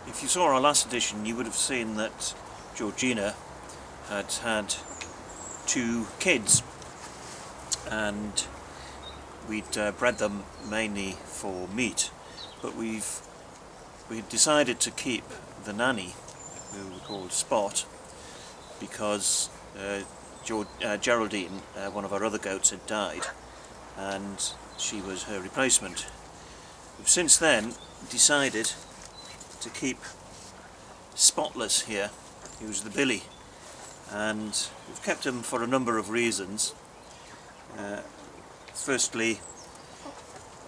If you saw our last edition, you would have seen that Georgina had had 2 kids, and we'd bred them mainly for meat, but we've decided to keep the nanny, who we called Spot, because Geraldine, one of our other goats, had died, and she was her replacement. We've since then decided to keep Spotless here, who's the Billy, and we've kept him for a number of reasons. Firstly,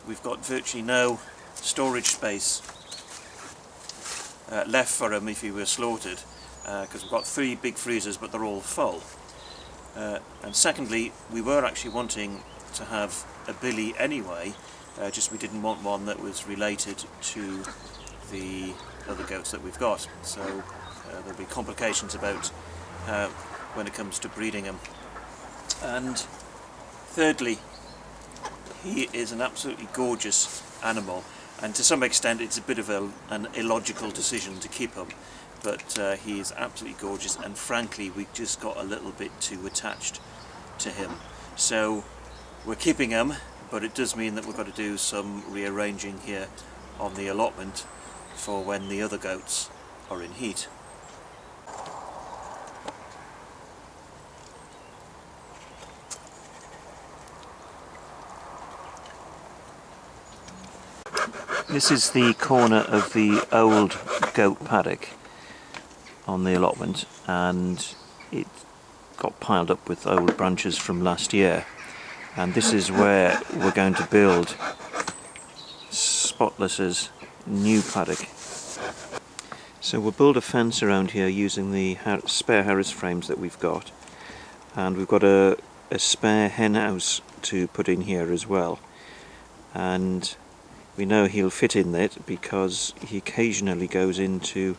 we've got virtually no storage space left for him if he were slaughtered, because we've got 3 big freezers, but they're all full. And secondly, we were actually wanting to have a Billy anyway, just we didn't want one that was related to the other goats that we've got, so there'll be complications about when it comes to breeding them. And thirdly, he is an absolutely gorgeous animal, and to some extent it's a bit of an illogical decision to keep him, but he is absolutely gorgeous, and frankly we just got a little bit too attached to him. So we're keeping him, but it does mean that we've got to do some rearranging here on the allotment for when the other goats are in heat. This is the corner of the old goat paddock on the allotment, and it got piled up with old branches from last year, and this is where we're going to build Spotless's new paddock. So we'll build a fence around here using the spare Harris frames that we've got, and we've got a spare hen house to put in here as well, and we know he'll fit in it because he occasionally goes into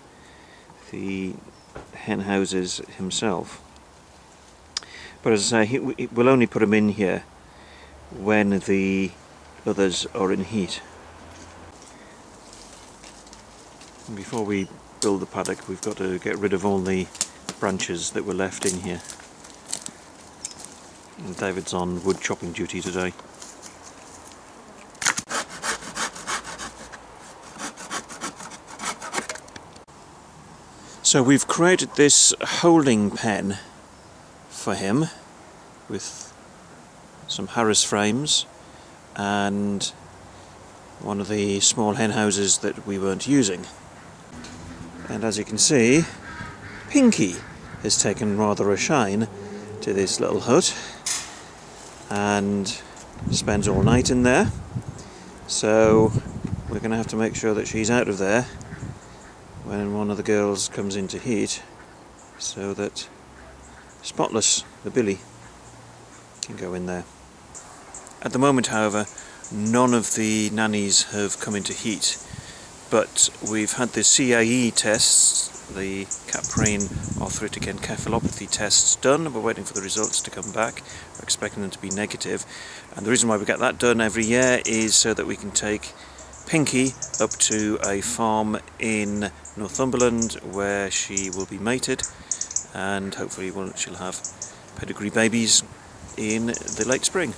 the hen houses himself. But as I say, we'll only put him in here when the others are in heat. And before we build the paddock, we've got to get rid of all the branches that were left in here. And David's on wood chopping duty today. So we've created this holding pen for him with some Harris frames and one of the small hen houses that we weren't using. And as you can see, Pinky has taken rather a shine to this little hut and spends all night in there. So we're going to have to make sure that she's out of there when one of the girls comes into heat, so that Spotless, the Billy, can go in there. At the moment, however, none of the nannies have come into heat, but we've had the CAE tests, the caprine arthritic encephalopathy tests done. We're waiting for the results to come back. We're expecting them to be negative, and the reason why we get that done every year is so that we can take Pinky up to a farm in Northumberland where she will be mated, and hopefully she'll have pedigree babies in the late spring.